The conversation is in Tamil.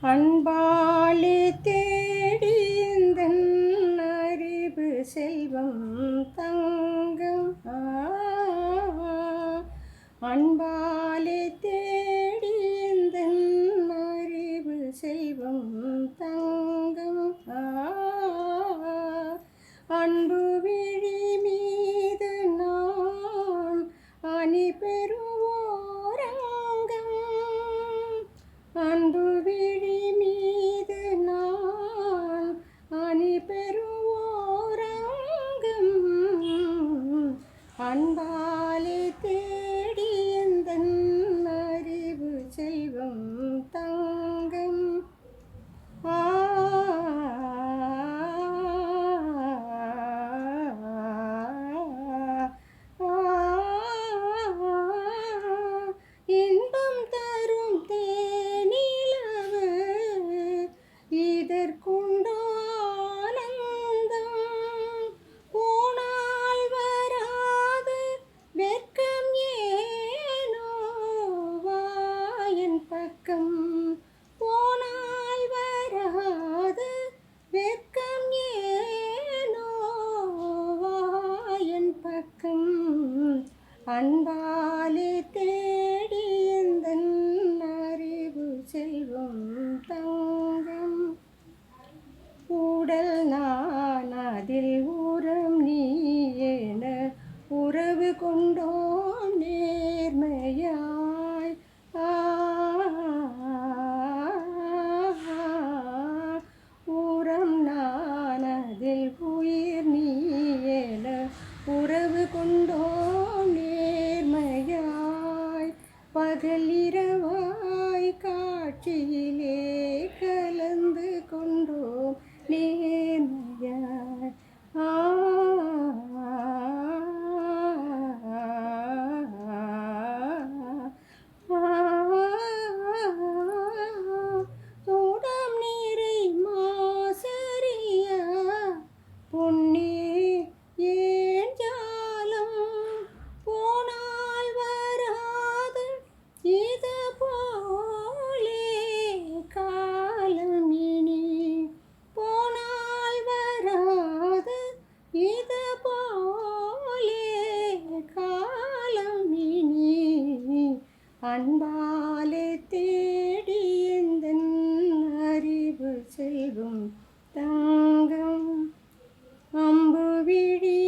அன்பாலே தேடி இந்தன் அறிவு செல்வம் தங்கம். அன்பாலே தேடி இந்தன் அறிவு செல்வம் தங்கம். அன்பு விழி மீது நான் அணி பெறுவோரங்கம். அன்பு விழி மீது நான் அணி பெறுவோரங்கம். அன்பாலே தேடி எந்தன் அறிவு செல்வம் தங்கம். இன்பம் தரும் தேனிலவு இதற்குண்டோ ஆனந்தம். போனால் வராது வெட்கம் ஏனோ வாயன் பக்கம். போனால் வராது வெட்கம் ஏனோ வாயன் பக்கம். அன்பாலே தேடி எந்தன் அறிவு செல்வம் தங்கம். உடல் நான் அதில் உரம் நீ என உறவு கொண்டோம் நேர்மையாய். உரம் நான் அதில் உயிர் நீ என உறவு கொண்டோம் நேர்மையாய். பகல் இரவாய் காட்சியிலே கலந்து கொண்டோம் நேர்மையாய். சூடம் நீரை மாசறிய பொன்னே ஏன் ஜாலம். போனால் வராது இது போலே காலம் இனி. போனால் வராது இது போலே காலம் இனி. அன்பாலே தேடி எந்தன் அறிவு செல்வம் தங்கம். அம்பு விழி